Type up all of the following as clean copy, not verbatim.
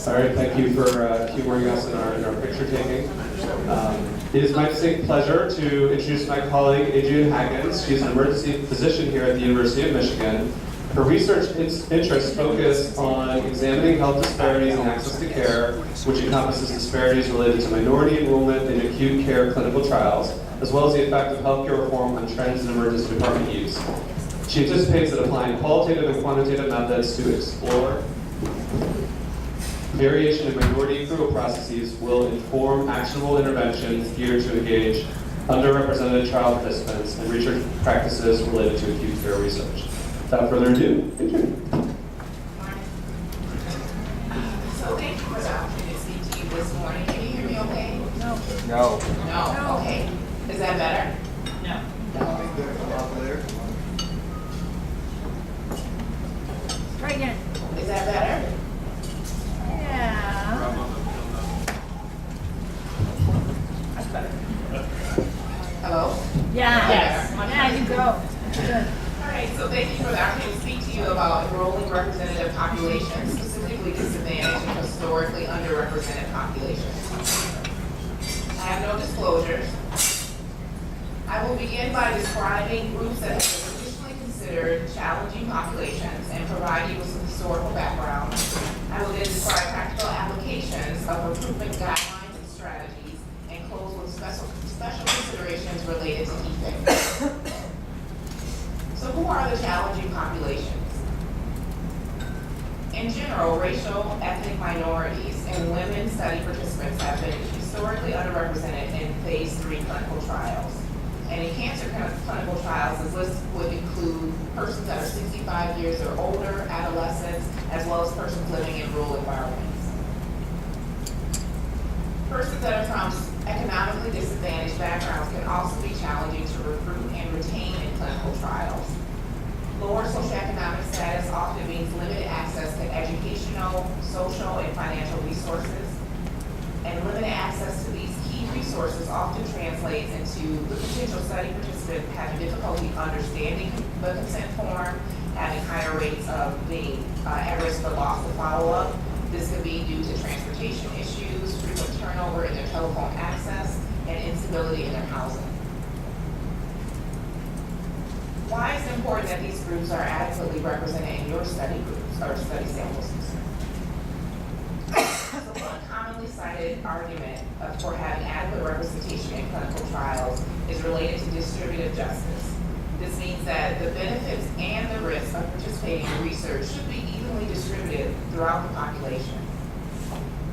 All right, thank you for humoring us in our picture taking. It is my distinct pleasure to introduce my colleague, Adrianne Haggins. She's an emergency physician here at the University of Michigan. Her research interests focus on examining health disparities and access to care, which encompasses disparities related to minority enrollment in acute care clinical trials, as well as the effect of healthcare reform on trends in emergency department use. She anticipates that applying qualitative and quantitative methods to explore variation in minority approval processes will inform actionable interventions geared to engage underrepresented trial participants and research practices related to acute care research. Without further ado, Adrianne. So thank you for the opportunity to speak to you this morning. Can you hear me okay? No. No? Okay. Is that better? No. Try again. Is that better? Yeah. That's better. Hello? Yeah. Yes. Yeah, you go. Good. All right, so thank you for the opportunity to speak to you about enrolling representative populations, specifically disadvantaged and historically underrepresented populations. I have no disclosures. I will begin by describing groups that have been traditionally considered challenging populations and provide you with some historical background. I will then describe practical applications of recruitment guidelines and strategies and close with special considerations related to EFIC. So who are the challenging populations? In general, racial, ethnic minorities, and women study participants have been historically underrepresented in phase 3 clinical trials. And in cancer clinical trials, this list would include persons that are 65 years or older, adolescents, as well as persons living in rural environments. Persons that are from economically disadvantaged backgrounds can also be challenging to recruit and retain in clinical trials. Lower socioeconomic status often means limited access to educational, social, and financial resources. And limited access to these key resources often translates into the potential study participant having difficulty understanding the consent form, having higher rates of being at risk for loss of follow-up. This could be due to transportation issues, frequent turnover in their telephone access, and instability in their housing. Why is it important that these groups are adequately represented in your study groups or study samples? So one commonly cited argument for having adequate representation in clinical trials is related to distributive justice. This means that the benefits and the risks of participating in research should be evenly distributed throughout the population.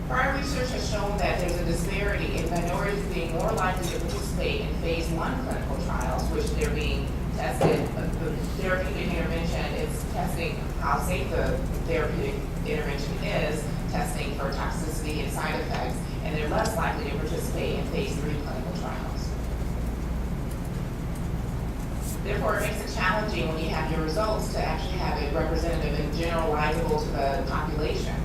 Prior research has shown that there's a disparity in minorities being more likely to participate in phase 1 clinical trials, which they're being tested. The therapeutic intervention is testing how safe the therapeutic intervention is, testing for toxicity and side effects, and they're less likely to participate in phase 3 clinical trials. Therefore, it makes it challenging when you have your results to actually have it representative and generalizable to the population.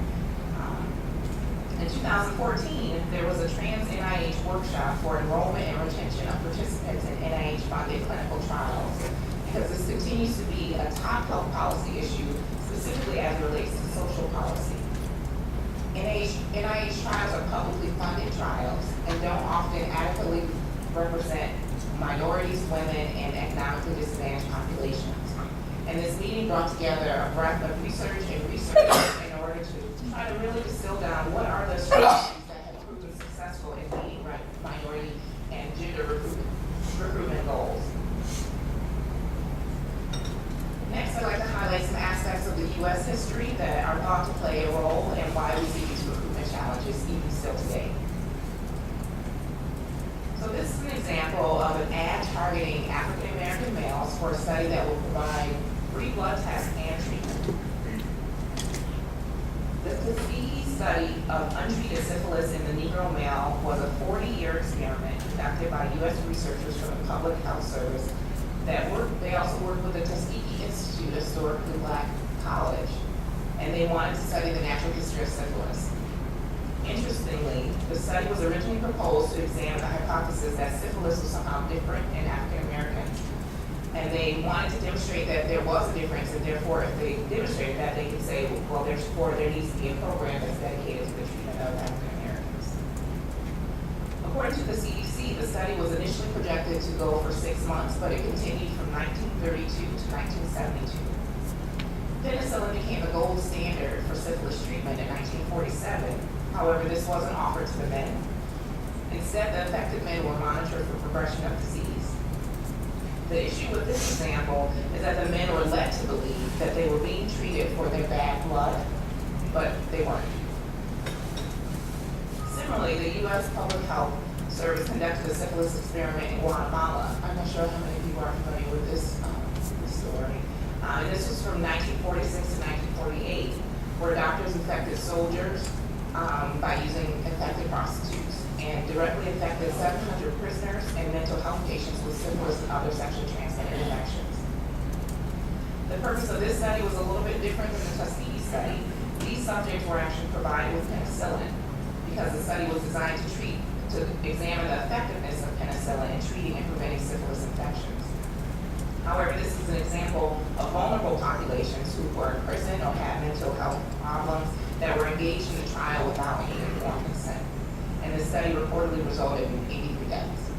In 2014, there was a Trans-NIH Workshop for enrollment and retention of participants in NIH-funded clinical trials, because this continues to be a top health policy issue, specifically as it relates to social policy. NIH trials are publicly funded trials and don't often adequately represent minorities, women, and economically disadvantaged populations. And this meeting brought together a breadth of research in order to try to really distill down what are the strategies that have proven successful in meeting minority and gender recruitment goals. Next, I'd like to highlight some aspects of the U.S. history that are thought to play a role in why we see these recruitment challenges even still today. So this is an example of an ad targeting African American males for a study that will provide free blood tests and treatment. The Tuskegee study of untreated syphilis in the Negro male was a 40-year experiment conducted by U.S. researchers from the Public Health Service they also worked with the Tuskegee Institute, a historically black college, and they wanted to study the natural history of syphilis. Interestingly, the study was originally proposed to examine the hypothesis that syphilis was somehow different in African Americans, and they wanted to demonstrate that there was a difference, and therefore if they demonstrated that, they could say, well, there needs to be a program that's dedicated to the treatment of African Americans. According to the CDC, the study was initially projected to go for 6 months, but it continued from 1932 to 1972. Penicillin became the gold standard for syphilis treatment in 1947. However, this wasn't offered to the men. Instead, the affected men were monitored for progression of disease. The issue with this example is that the men were led to believe that they were being treated for their bad blood, but they weren't. Similarly, the U.S. Public Health Service conducted a syphilis experiment in Guatemala. I'm not sure how many people are familiar with this story. And this was from 1946 to 1948, where doctors infected soldiers by using infected prostitutes and directly infected 700 prisoners and mental health patients with syphilis and other sexually transmitted infections. The purpose of this study was a little bit different than the Tuskegee study. These subjects were actually provided with penicillin because the study was designed to examine the effectiveness of penicillin in treating and preventing syphilis infections. However, this is an example of vulnerable populations who were in prison or had mental health problems that were engaged in the trial without any informed consent. And the study reportedly resulted in 83 deaths.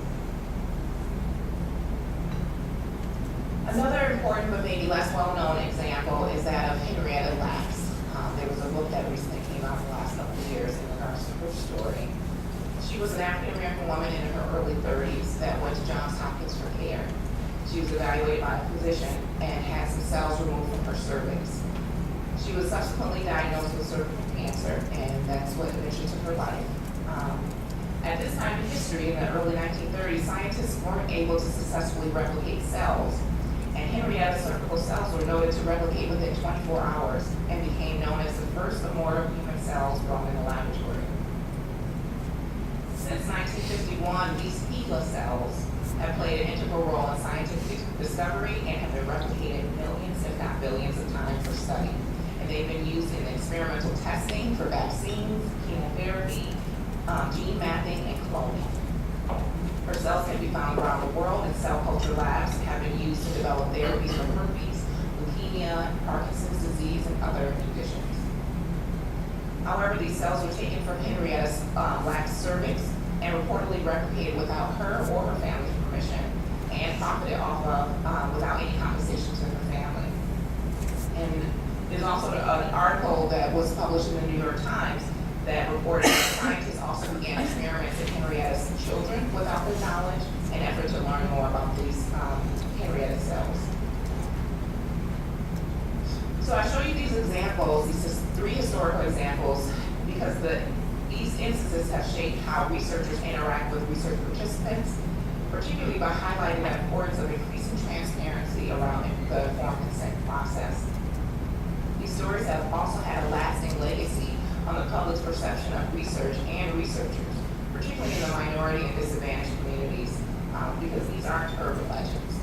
Another important but maybe less well-known example is that of Henrietta Lacks. There was a book that recently came out in the last couple of years in regards to her story. She was an African-American woman in her early 30s that went to Johns Hopkins for care. She was evaluated by a physician and had some cells removed from her cervix. She was subsequently diagnosed with cervical cancer, and that's what eventually took her life. At this time in history, in the early 1930s, scientists weren't able to successfully replicate cells, and Henrietta's cervical cells were noted to replicate within 24 hours and became known as the first immortal human cells grown in the laboratory. Since 1951, these HeLa cells have played an integral role in scientific discovery and have been replicated millions, if not billions, of times for study. And they've been used in experimental testing for vaccines, chemotherapy, gene mapping, and cloning. Her cells can be found around the world in cell culture labs and have been used to develop therapies for herpes, leukemia, Parkinson's disease, and other conditions. However, these cells were taken from Henrietta's Lacks cervix and reportedly replicated without her or her family's permission and profited off of without any compensation to her family. And there's also an article that was published in the New York Times that reported that scientists also began experiments in Henrietta's children without their knowledge in an effort to learn more about these Henrietta cells. So I show you these examples, these 3 historical examples, because these instances have shaped how researchers interact with research participants, particularly by highlighting the importance of increasing transparency around the informed consent process. These stories have also had a lasting legacy on the public's perception of research and researchers, particularly in the minority and disadvantaged communities, because these aren't urban legends.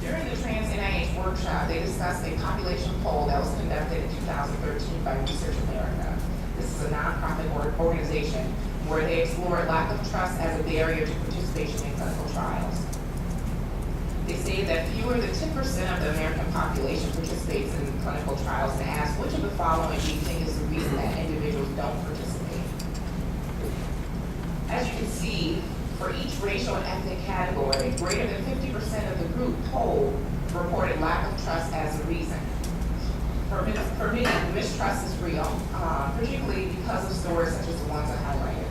During the Trans-NIH Workshop, they discussed a population poll that was conducted in 2013 by Research America. This is a nonprofit organization where they explored lack of trust as a barrier to participation in clinical trials. They stated that fewer than 10% of the American population participates in clinical trials, and asked which of the following do you think is the reason that individuals don't participate? As you can see, for each racial and ethnic category, greater than 50% of the group polled reported lack of trust as a reason. For many, mistrust is real, particularly because of stories such as the ones I highlighted.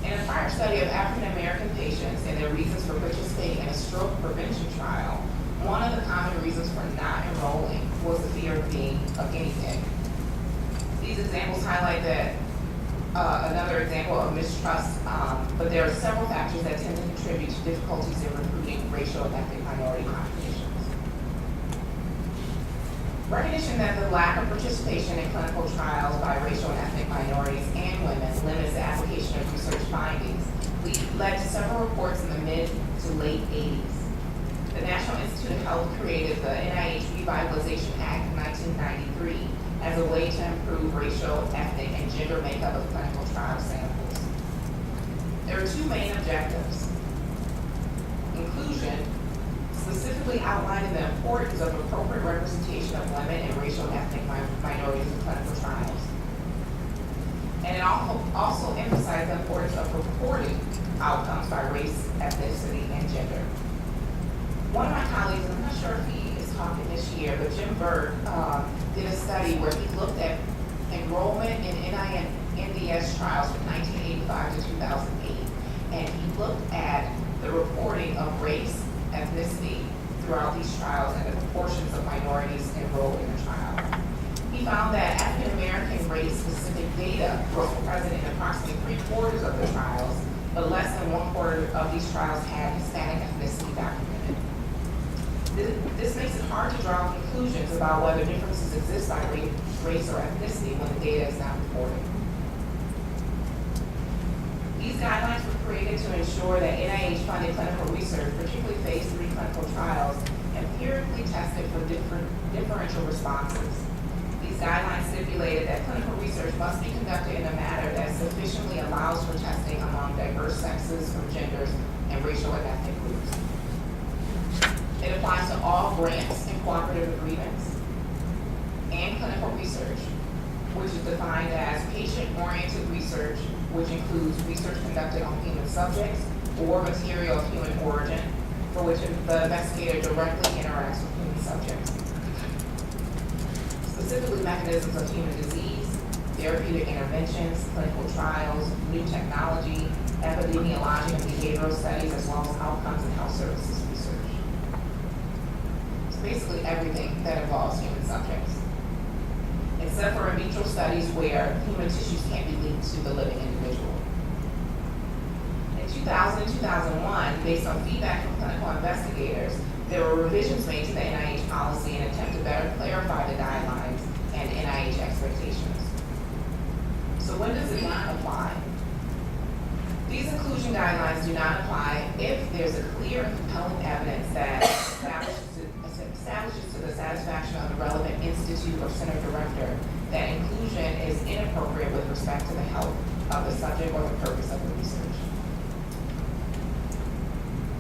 In a prior study of African American patients and their reasons for participating in a stroke prevention trial, one of the common reasons for not enrolling was the fear of being a guinea pig. These examples highlight that another example of mistrust, but there are several factors that tend to contribute to difficulties in recruiting racial and ethnic minority populations. Recognition that the lack of participation in clinical trials by racial and ethnic minorities and women limits the application of research findings led to several reports in the mid to late 80s. The National Institute of Health created the NIH Revitalization Act in 1993 as a way to improve racial, ethnic, and gender makeup of clinical trial samples. There are two main objectives. Inclusion, specifically outlining the importance of appropriate representation of women and racial and ethnic minorities in clinical trials. And it also emphasized the importance of reporting outcomes by race, ethnicity, and gender. One of my colleagues, I'm not sure if he is talking this year, but Jim Berg did a study where he looked at enrollment in NINDS trials from 1985 to 2008. And he looked at the reporting of race, ethnicity throughout these trials and the proportions of minorities enrolled in the trial. He found that African American race-specific data was present in approximately 3/4 of the trials, but less than 1/4 of these trials had Hispanic ethnicity documented. This makes it hard to draw conclusions about whether differences exist by race or ethnicity when the data is not reported. These guidelines were created to ensure that NIH-funded clinical research, particularly phase 3 clinical trials, empirically tested for differential responses. These guidelines stipulated that clinical research must be conducted in a manner that sufficiently allows for testing among diverse sexes or genders and racial and ethnic groups. It applies to all grants and cooperative agreements and clinical research, which is defined as patient-oriented research, which includes research conducted on human subjects or material of human origin, for which the investigator directly interacts with human subjects. Specifically, mechanisms of human disease, therapeutic interventions, clinical trials, new technology, epidemiologic and behavioral studies, as well as outcomes and health services research. It's basically everything that involves human subjects, except for in vitro studies where human tissues can't be linked to the living individual. In 2000 and 2001, based on feedback from clinical investigators, there were revisions made to the NIH policy in an attempt to better clarify the guidelines and NIH expectations. So when does it not apply? These inclusion guidelines do not apply if there's a clear and compelling evidence that establishes to the satisfaction of the relevant institute or center director that inclusion is inappropriate with respect to the health of the subject or the purpose of the research.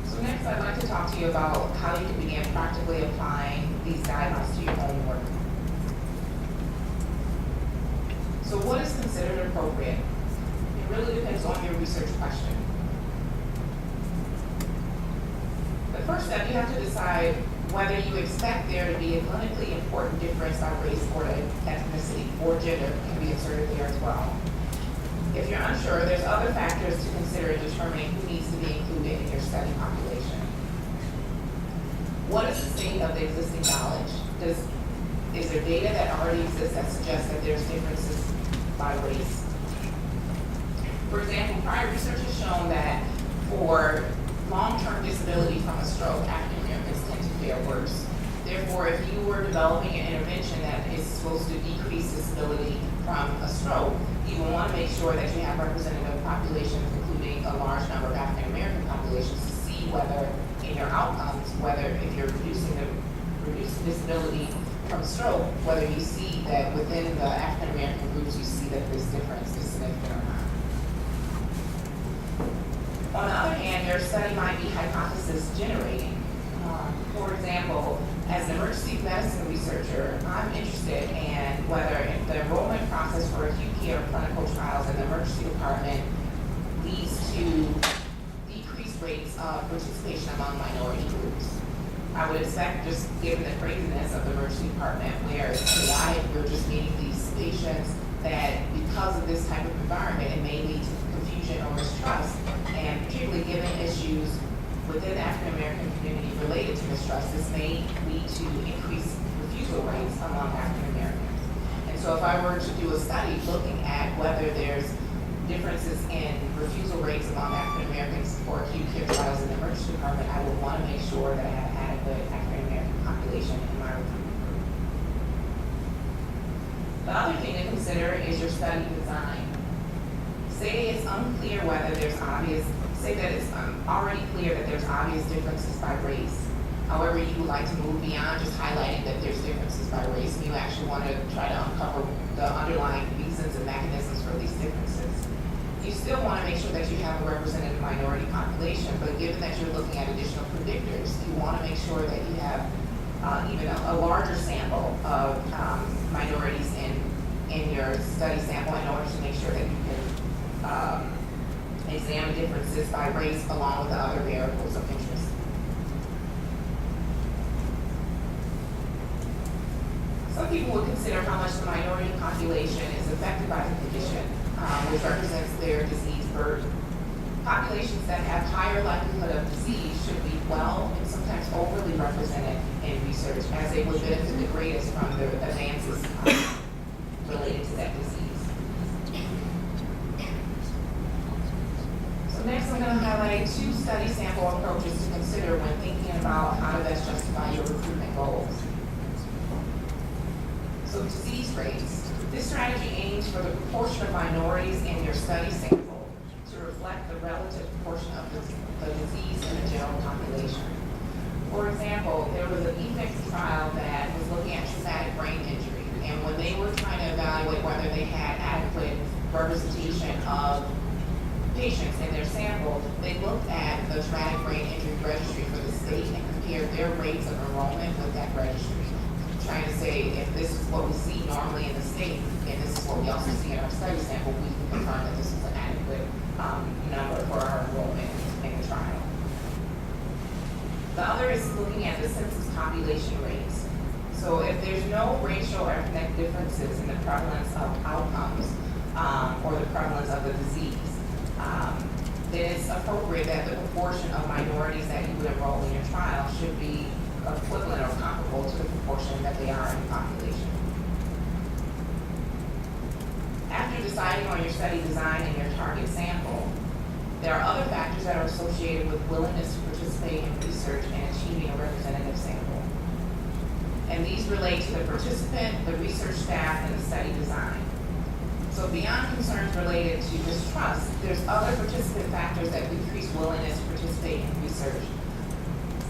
So next, I'd like to talk to you about how you can begin practically applying these guidelines to your own work. So what is considered appropriate? It really depends on your research question. The first step, you have to decide whether you expect there to be a clinically important difference by race or ethnicity or gender can be inserted there as well. If you're unsure, there's other factors to consider in determining who needs to be included in your study population. What is the state of the existing knowledge? Is there data that already exists that suggests that there's differences by race? For example, prior research has shown that for long-term disability from a stroke, African Americans tend to fare worse. Therefore, if you were developing an intervention that is supposed to decrease disability from a stroke, you will want to make sure that you have representative populations, including a large number of African American populations, to see whether in your outcomes, whether if you're reducing disability from stroke, whether you see that within the African American groups, you see that this difference is significant or not. On the other hand, your study might be hypothesis generating. For example, as an emergency medicine researcher, I'm interested in whether the enrollment process for acute care clinical trials in the emergency department leads to decreased rates of participation among minority groups. I would expect, just given the craziness of the emergency department, where it's chaotic, we're just meeting these patients, that because of this type of environment, it may lead to confusion or mistrust, and particularly given issues within the African American community related to mistrust, this may lead to increased refusal rates among African Americans. And so if I were to do a study looking at whether there's differences in refusal rates among African Americans for acute care trials in the emergency department, I would want to make sure that I have adequate African American population in my recruitment group. The other thing to consider is your study design. Say it's unclear whether there's say that it's already clear that there's obvious differences by race. However, you would like to move beyond just highlighting that there's differences by race, and you actually want to try to uncover the underlying reasons and mechanisms for these differences. You still want to make sure that you have a representative minority population, but given that you're looking at additional predictors, you want to make sure that you have even a larger sample of minorities in your study sample in order to make sure that you can examine differences by race along with the other variables of interest. Some people would consider how much the minority population is affected by the condition, which represents their disease burden. Populations that have higher likelihood of disease should be well and sometimes overly represented in research, as they would benefit the greatest from the advances related to that disease. So next I'm going to highlight 2 study sample approaches to consider when thinking about how to best justify your recruitment goals. So disease rates. This strategy aims for the proportion of minorities in your study sample to reflect the relative proportion of the disease in the general population. For example, there was an effects trial that was looking at traumatic brain injury, and when they were trying to evaluate whether they had adequate representation of patients in their sample, they looked at the traumatic brain injury registry for the state and compared their rates of enrollment with that registry, trying to say if this is what we see normally in the state, and this is what we also see in our study sample, we can confirm that this is an adequate number for our enrollment in the trial. The other is looking at the census population rates. So if there's no racial or ethnic differences in the prevalence of outcomes or the prevalence of the disease, then it's appropriate that the proportion of minorities that you would enroll in your trial should be equivalent or comparable to the proportion that they are in the population. After deciding on your study design and your target sample, there are other factors that are associated with willingness to participate in research and achieving a representative sample. And these relate to the participant, the research staff, and the study design. So beyond concerns related to distrust, there's other participant factors that decrease willingness to participate in research,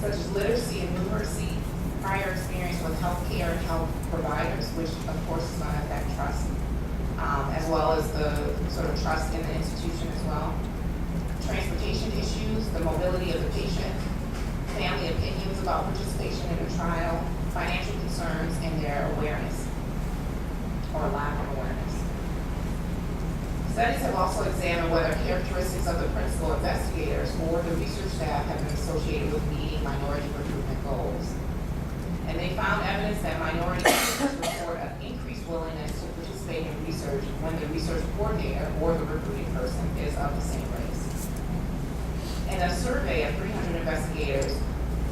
such as literacy and numeracy, prior experience with healthcare and health providers, which of course is going to affect trust, as well as the sort of trust in the institution as well. Transportation issues, the mobility of the patient, family opinions about participation in the trial, financial concerns, and their awareness or lack of awareness. Studies have also examined whether characteristics of the principal investigators or the research staff have been associated with meeting minority recruitment goals. And they found evidence that minority researchers report an increased willingness to participate in research when the research coordinator or the recruiting person is of the same race. In a survey of 300 investigators,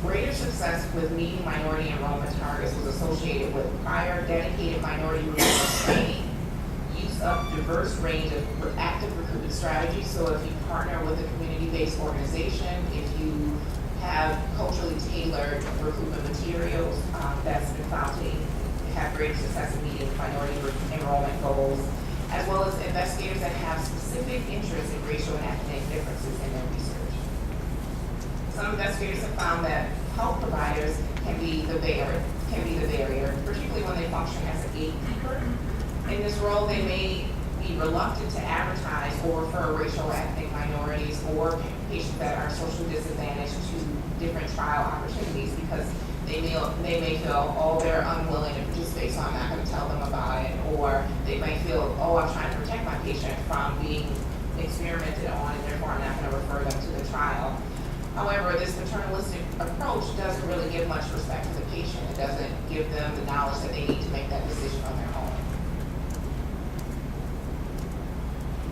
greater success with meeting minority enrollment targets was associated with prior dedicated minority research training, use of diverse range of active recruitment strategies. So if you partner with a community-based organization, if you have culturally tailored recruitment materials that's been found to have greater success in meeting minority enrollment goals, as well as investigators that have specific interests in racial and ethnic differences in their research. Some investigators have found that health providers can be the barrier, particularly when they function as a gatekeeper. In this role, they may be reluctant to advertise or refer racial or ethnic minorities or patients that are socially disadvantaged to different trial opportunities because they may feel, oh, they're unwilling to participate, so I'm not going to tell them about it. Or they may feel, oh, I'm trying to protect my patient from being experimented on, and therefore I'm not going to refer them to the trial. However, this paternalistic approach doesn't really give much respect to the patient. It doesn't give them the knowledge that they need to make that decision on their own.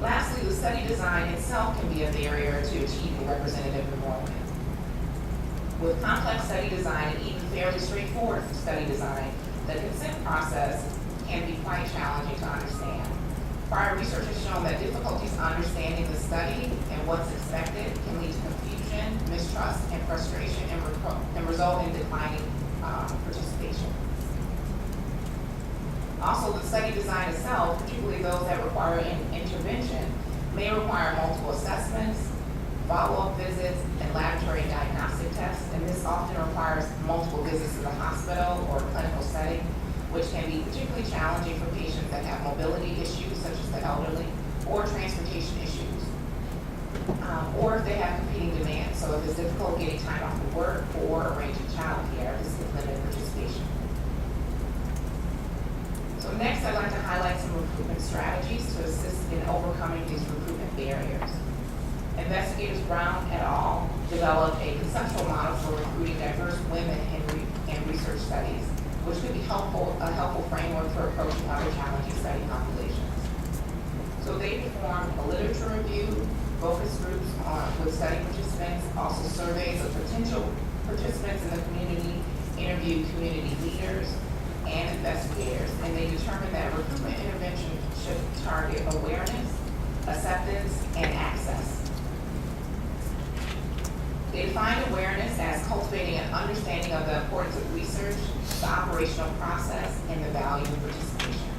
Lastly, the study design itself can be a barrier to achieving representative enrollment. With complex study design and even fairly straightforward study design, the consent process can be quite challenging to understand. Prior research has shown that difficulties understanding the study and what's expected can lead to confusion, mistrust, and frustration, and result in declining participation. Also, the study design itself, particularly those that require an intervention, may require multiple assessments, follow-up visits, and laboratory and diagnostic tests, and this often requires multiple visits to the hospital or clinical setting, which can be particularly challenging for patients that have mobility issues, such as the elderly, or transportation issues. or if they have competing demands. So if it's difficult getting time off of work or arranging childcare, this can limit participation. So next, I'd like to highlight some recruitment strategies to assist in overcoming these recruitment barriers. Investigators Brown et al. Developed a conceptual model for recruiting diverse women in research studies, which could be a helpful framework for approaching other challenging study populations. So they performed a literature review, focus groups with study participants, also surveys of potential participants in the community, interviewed community leaders and investigators, and they determined that recruitment intervention should target awareness, acceptance, and access. They defined awareness as cultivating an understanding of the importance of research, the operational process, and the value of participation.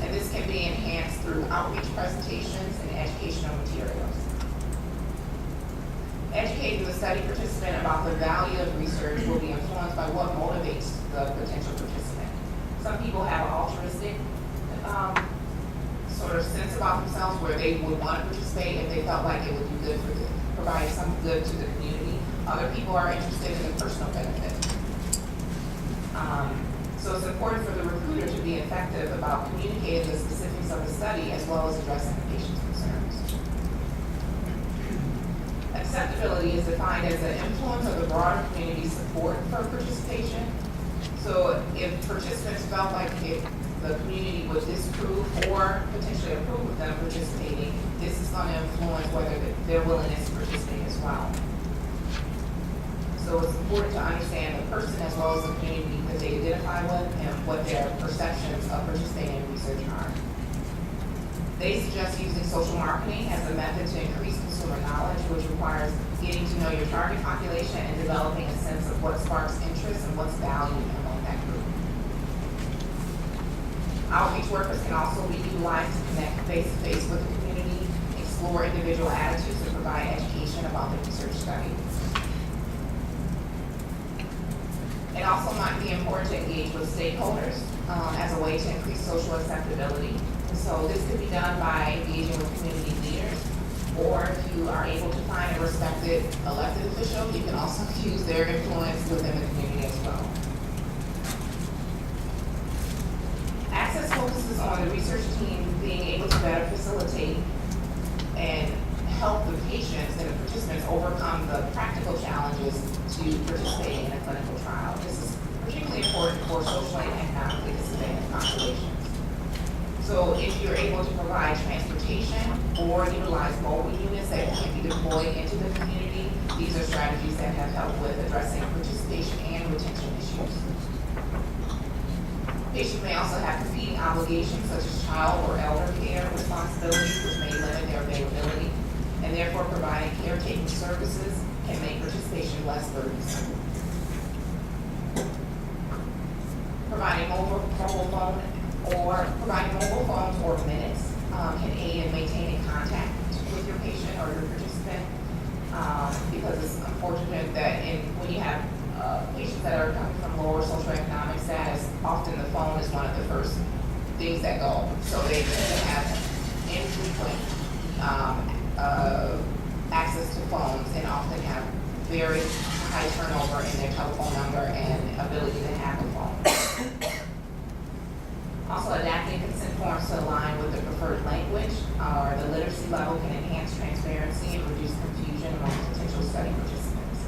And this can be enhanced through outreach presentations and educational materials. Educating the study participant about the value of research will be influenced by what motivates the potential participant. Some people have an altruistic sort of sense about themselves where they would want to participate if they felt like it would be good for them, provide some good to the community. Other people are interested in the personal benefit. So it's important for the recruiter to be effective about communicating the specifics of the study as well as addressing the patient's concerns. Acceptability is defined as the influence of the broader community support for participation. So if participants felt like if the community would disapprove or potentially approve of them participating, this is going to influence whether their willingness to participate as well. So it's important to understand the person as well as the community that they identify with and what their perceptions of participating in research are. They suggest using social marketing as a method to increase consumer knowledge, which requires getting to know your target population and developing a sense of what sparks interest and what's valued among that group. Outreach workers can also be utilized to connect face-to-face with the community, explore individual attitudes, and provide education about the research study. It also might be important to engage with stakeholders as a way to increase social acceptability. So this could be done by engaging with community leaders, or if you are able to find a respected elected official, you can also use their influence within the community as well. Access focuses on the research team being able to better facilitate and help the patients and the participants overcome the practical challenges to participating in a clinical trial. This is particularly important for socially and economically disadvantaged populations. So if you're able to provide transportation or utilize mobile units that can be deployed into the community, these are strategies that have helped with addressing participation and retention issues. Patients may also have competing obligations such as child or elder care responsibilities, which may limit their availability, and therefore providing caretaking services can make participation less burdensome. Providing mobile phones or minutes can aid in maintaining contact with your patient or your participant, because it's unfortunate that when you have patients that are coming from lower socioeconomic status, often the phone is one of the first things that go. So they have infrequent access to phones and often have very high turnover in their telephone number and ability to have a phone. Also, adapting consent forms to align with the preferred language or the literacy level can enhance transparency and reduce confusion among potential study participants.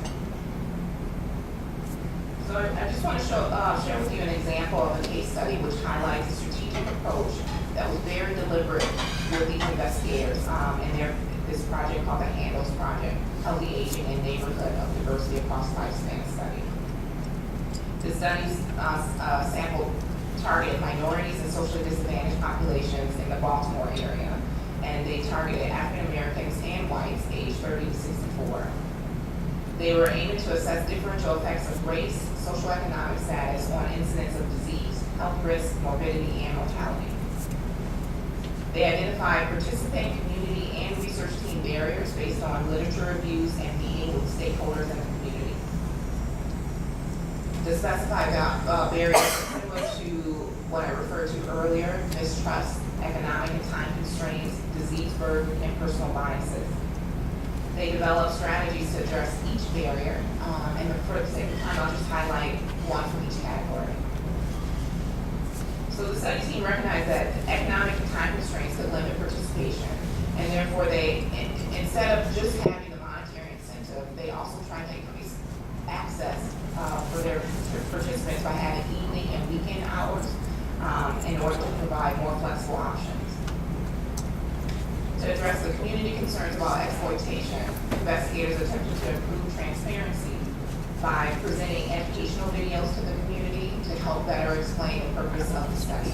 So I just want to share with you an example of a case study which highlights a strategic approach that was very deliberate with these investigators in this project called the Handles Project, Healthy Aging and Neighborhood of Diversity Across Lifespan Study. The studies sampled targeted minorities and socially disadvantaged populations in the Baltimore area, and they targeted African Americans and whites aged 30 to 64. They were aiming to assess differential effects of race, socioeconomic status on incidence of disease, health risk, morbidity, and mortality. They identified participant, community, and research team barriers based on literature reviews and meeting with stakeholders in the community. The specified barriers are similar to what I referred to earlier: mistrust, economic and time constraints, disease burden, and personal biases. They develop strategies to address each barrier, and for the sake of time, I'll just highlight one from each category. So the study team recognized that economic and time constraints could limit participation, and therefore they, instead of just having the monetary incentive, they also try to increase access for their participants by having evening and weekend hours in order to provide more flexible options. To address the community concerns about exploitation, investigators attempted to improve transparency by presenting educational videos to the community to help better explain the purpose of the study.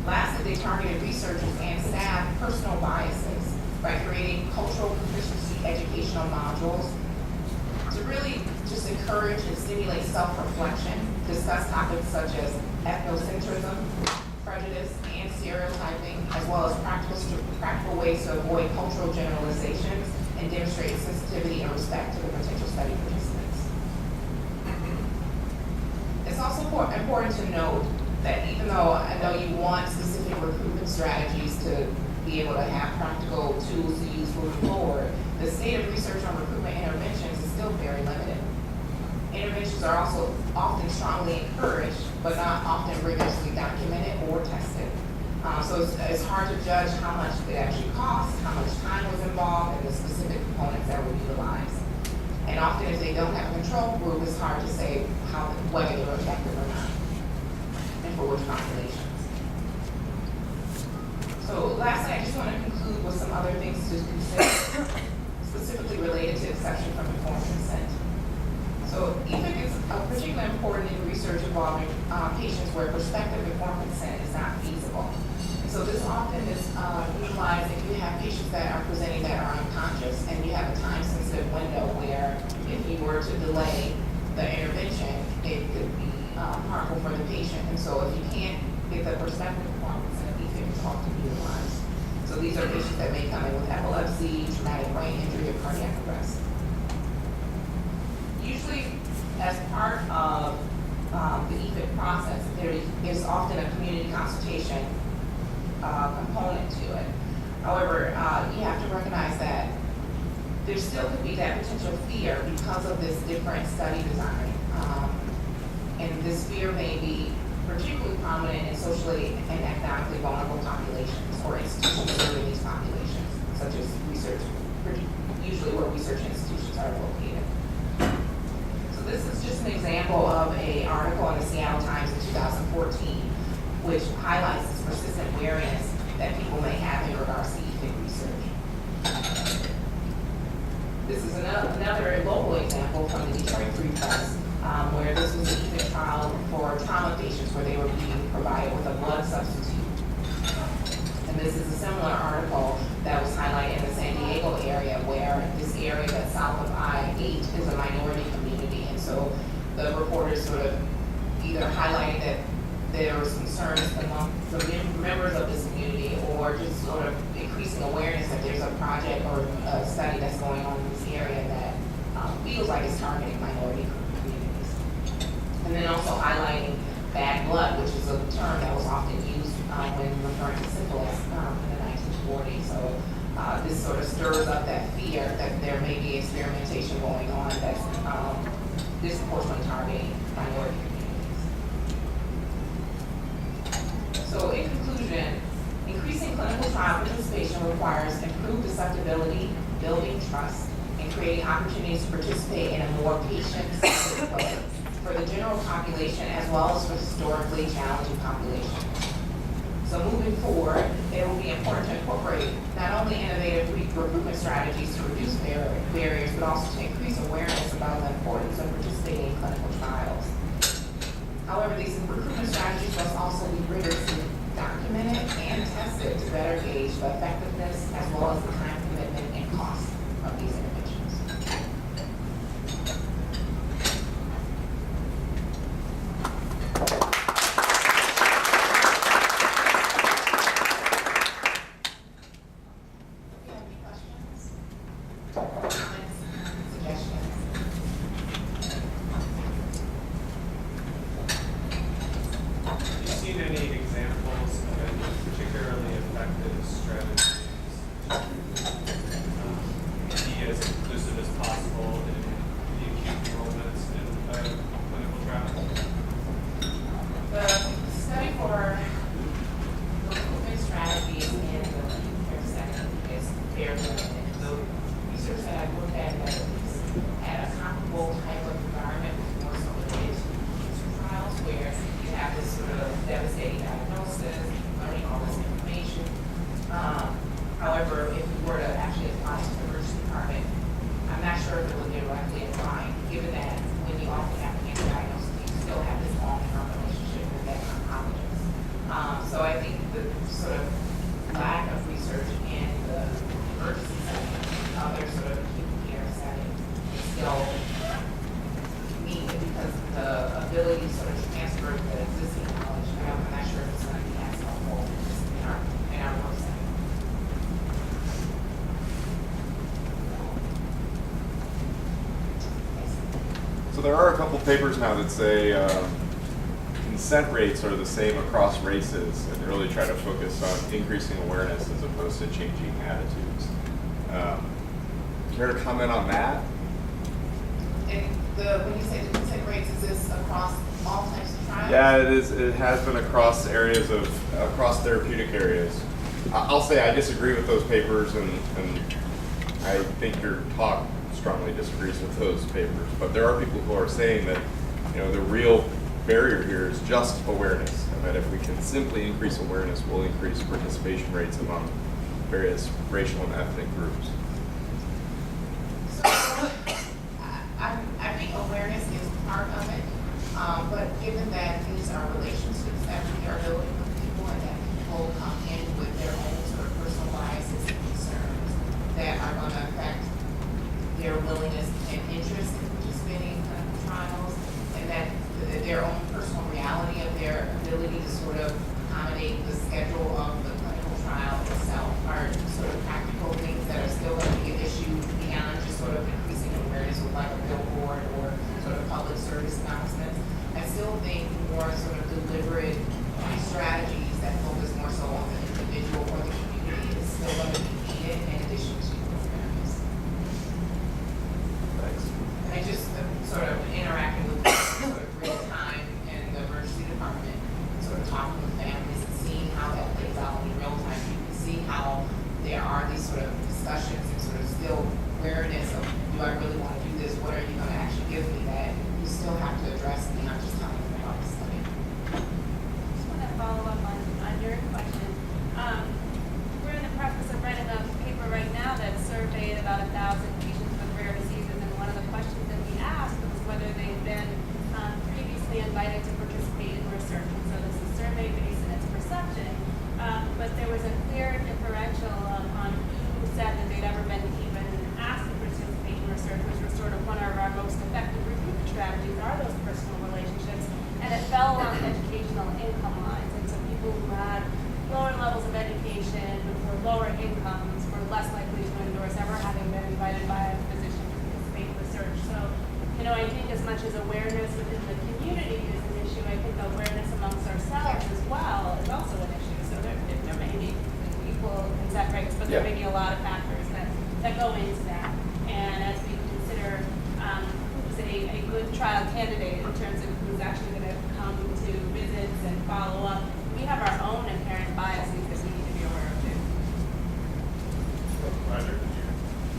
Lastly, they targeted researchers and staff personal biases by creating cultural proficiency educational modules to really just encourage and stimulate self-reflection, discuss topics such as ethnocentrism, prejudice, and stereotyping, as well as practical ways to avoid cultural generalizations and demonstrate sensitivity and respect to the potential study participants. It's also important to note that even though I know you want specific recruitment strategies to be able to have practical tools to use moving forward, the state of research on recruitment interventions is still very limited. Interventions are also often strongly encouraged, but not often rigorously documented or tested. So it's hard to judge how much it actually costs, how much time was involved, and the specific components that were utilized. And often if they don't have a control group, it's hard to say whether they're effective or not, and for which populations. So lastly, I just want to conclude with some other things to consider, specifically related to exception from informed consent. So EFIC is particularly important in research involving patients where prospective informed consent is not feasible. So this often is utilized if you have patients that are presenting that are unconscious and you have a time-sensitive window where if you were to delay the intervention, it could be harmful for the patient. And so if you can't get the prospective informed consent, EFIC is often utilized. So these are patients that may come in with epilepsy, traumatic brain injury, or cardiac arrest. Usually, as part of the EFIC process, there is often a community consultation component to it. However, you have to recognize that there still could be that potential fear because of this different study design. And this fear may be particularly prominent in socially and economically vulnerable populations or institutions serving these populations, such as research, usually where research institutions are located. This is just an example of an article in the Seattle Times in 2014, which highlights this persistent wariness that people may have in regards to EFIC research. This is another local example from the Detroit Free Press, where this was an EFIC trial for trauma patients where they were being provided with a blood substitute. And this is a similar article that was highlighted in the San Diego area, where this area that's south of I-8 is a minority community. So the reporters sort of either highlighted that there was concerns among the members of this community or just sort of increasing awareness that there's a project or a study that's going on in this area that feels like it's targeting minority communities. And then also highlighting bad blood, which is a term that was often used when referring to syphilis in the 1940s. So this sort of stirs up that fear that there may be experimentation going on that's disproportionately targeting minority communities. So in conclusion, increasing clinical trial participation requires improved acceptability, building trust, and creating opportunities to participate in a more patient-centered way for the general population as well as for historically challenging populations. So moving forward, it will be important to incorporate not only innovative recruitment strategies to reduce barriers, but also to increase awareness about the importance of participating in clinical trials. However, these recruitment strategies must also be rigorously documented and tested to better gauge the effectiveness as well as the time commitment and cost of these interventions. Any examples of any particularly effective where the research that I looked at had a comparable type of environment with more so related to cancer trials where you have this sort of devastating diagnosis, learning all this information. However, if we were to actually apply to the emergency department, I'm not sure if it would directly apply, given that when you often have a cancer diagnosis, you still have this long-term relationship with that oncologist. So I think the sort of lack of research in the emergency setting, other sort of acute care setting, is still needed because the ability to sort of transfer the existing knowledge, I'm not sure if it's going to be as helpful in our work setting. So there are a couple papers now that say consent rates are the same across races, and they really try to focus on increasing awareness as opposed to changing attitudes. Care to comment on that? And when you say the consent rates, is this across all types of trials? Yeah, it is. It has been across across therapeutic areas. I'll say I disagree with those papers, and I think your talk strongly disagrees with those papers. But there are people who are saying that, the real barrier here is just awareness, and that if we can simply increase awareness, we'll increase participation rates among various racial and ethnic groups. So I think awareness is part of it, but given that these are relationships that we are building with people and that people come in with their own sort of personal biases and concerns that are going to affect their willingness and interest in participating in clinical trials, and that their own personal reality of their ability to sort of accommodate the schedule of the clinical trial itself are sort of practical things that are still going to be an issue beyond just sort of increasing awareness with like a billboard or sort of public service announcements. I still think more sort of deliberate strategies that focus more so on the individual or the community is still going to be needed in addition to awareness. Thanks. And I just sort of interacting with sort of real time in the emergency department, sort of talking with families and seeing how that plays out in real time. You can see how there are these sort of discussions and sort of still awareness of, do I really want to do this? What are you going to actually give me that you still have to address beyond just telling them about the study? Just want to follow up on your question. We're in the process of writing a paper right now that surveyed about 1,000 patients with rare diseases, and one of the questions that we asked was whether they've been previously invited to participate in research. And so this is survey based in its perception, but there was a clear differential on who said that they'd ever been even asked to participate in research, which was sort of one of our most effective recruitment strategies, are those personal relationships, and it fell along educational income lines. And so people who had lower levels of education or lower incomes were less likely to endorse ever having been invited by a physician to participate in research. So, I think as much as awareness within the community is an issue, I think awareness amongst ourselves as well is also an issue. So there may be equal consent rates, but there may be a lot of factors that go into that. And as we consider who's a good trial candidate in terms of who's actually going to come to visits and follow up, we have our own inherent biases that we need to be aware of too.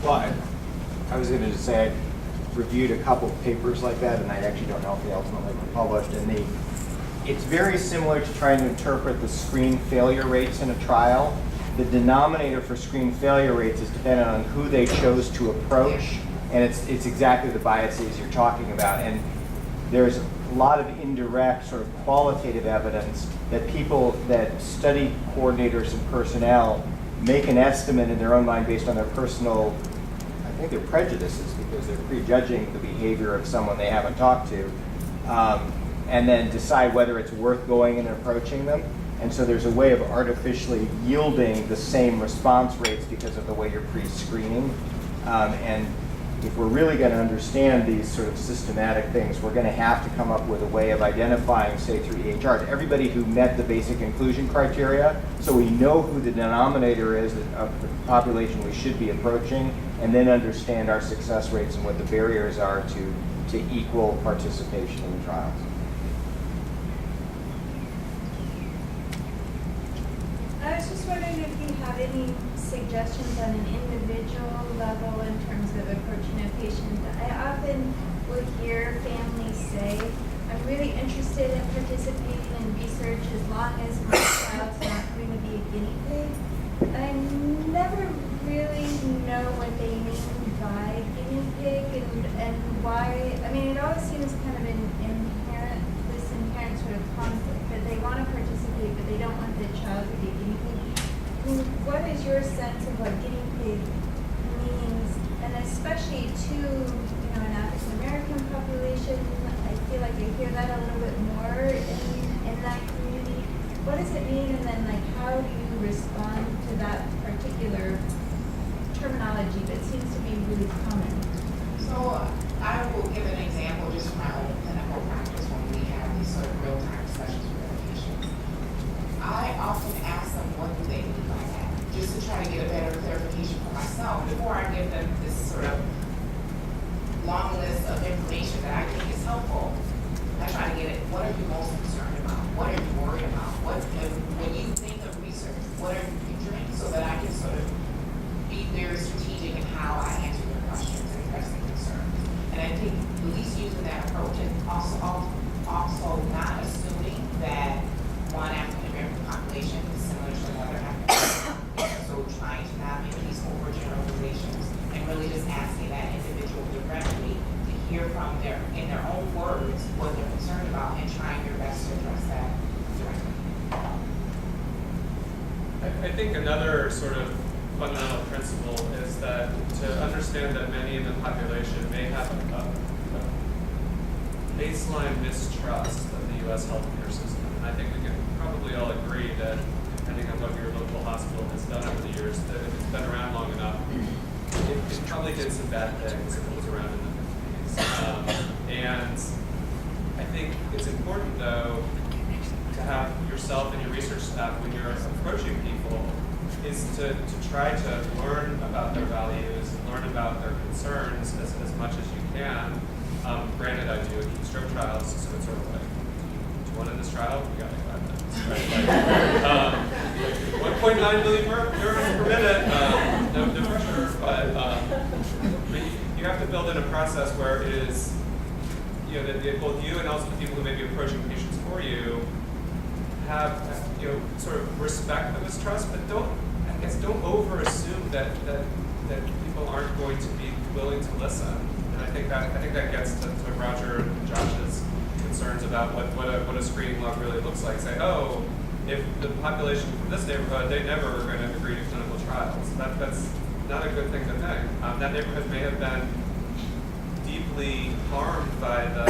Well, I was going to say I reviewed a couple of papers like that, and I actually don't know if they ultimately were published. And it's very similar to trying to interpret the screen failure rates in a trial. The denominator for screen failure rates is dependent on who they chose to approach, and it's exactly the biases you're talking about. And there's a lot of indirect sort of qualitative evidence that that study coordinators and personnel make an estimate in their own mind based on their personal, I think their prejudices, because they're prejudging the behavior of someone they haven't talked to, and then decide whether it's worth going and approaching them. And so there's a way of artificially yielding the same response rates because of the way you're pre-screening. And if we're really going to understand these sort of systematic things, we're going to have to come up with a way of identifying, say through EHRs, everybody who met the basic inclusion criteria, so we know who the denominator is of the population we should be approaching, and then understand our success rates and what the barriers are to equal participation in the trials. I was just wondering if you have any suggestions on an individual patient. I often would hear families say, I'm really interested in participating in research as long as my child's not going to be a guinea pig. And I never really know what they mean by guinea pig and why. I mean, it always seems kind of inherent, this inherent sort of conflict, that they want to participate, but they don't want the child to be a guinea pig. I mean, what is your sense of what guinea pig means, and especially to, an African American population? I feel like I hear that a little bit more in that community. What does it mean, and then how do you respond to that particular terminology that seems to be really common? So I will give an example just from my own clinical practice when we have these sort of real-time discussions with our patients. I often ask them, what do they mean by that? Just to try to get a better clarification for myself before I give them this sort of long list of information that I think is helpful. I try to get it, what are you most concerned about? What are you worried about? When you think of research, what are you picturing? So that I can sort of be very strategic in how I answer your questions and address the concerns. And I think at least using that approach and also not assuming that one African American population is similar to another African American. So trying to not make these overgeneralizations and really just asking that individual directly to hear from in their own words what they're concerned about and trying your best to address that directly. I think another sort of fundamental principle is that to understand that many in the population may have a baseline mistrust of the U.S. healthcare system. And I think we can probably all agree that depending on what your local hospital has done over the years, that if it's been around long enough, it probably did some bad things if it was around in the 50s. And I think it's important, though, to have yourself and your research staff, when you're approaching people, is to try to learn about their values, learn about their concerns as much as you can. Granted, I do acute stroke trials, so it's sort of like, do you want in this trial? We got like 5 minutes. Right? 1.9 million neuros per minute, no pressure, but you have to build in a process where it is, that both you and also the people who may be approaching patients for you have, sort of respect the mistrust, but don't over-assume that people aren't going to be willing to listen. And I think that gets to Roger and Josh's concerns about what a screening log really looks like. Say, oh, if the population from this neighborhood, they never are going to agree to clinical trials. That's not a good thing to think. That neighborhood may have been deeply harmed by the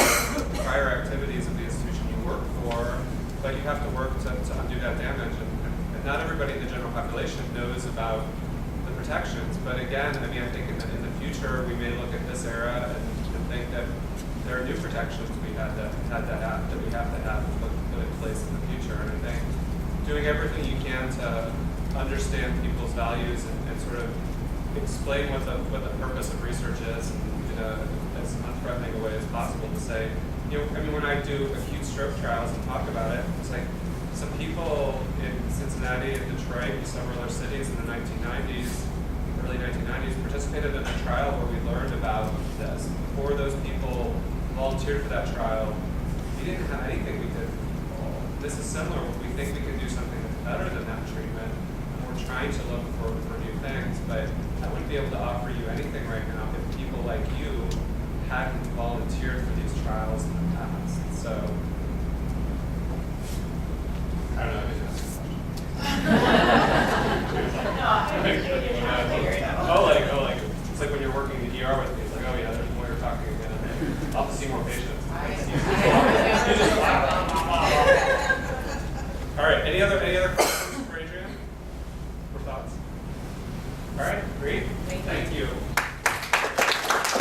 prior activities of the institution you work for, but you have to work to undo that damage. And not everybody in the general population knows about the protections. But again, I think in the future, we may look at this era and think that there are new protections we have to have put in place in the future. And I think doing everything you can to understand people's values and sort of explain what the purpose of research is in as unthreatening a way as possible to say, when I do acute stroke trials and talk about it, it's like some people in Cincinnati and Detroit and several other cities in the 1990s, early 1990s, participated in a trial where we learned about this. Before those people volunteered for that trial, we didn't have anything we did for people. This is similar. We think we can do something that's better than that treatment, and we're trying to look for new things, but I wouldn't be able to offer you anything right now if people like you hadn't volunteered for these trials in the past. So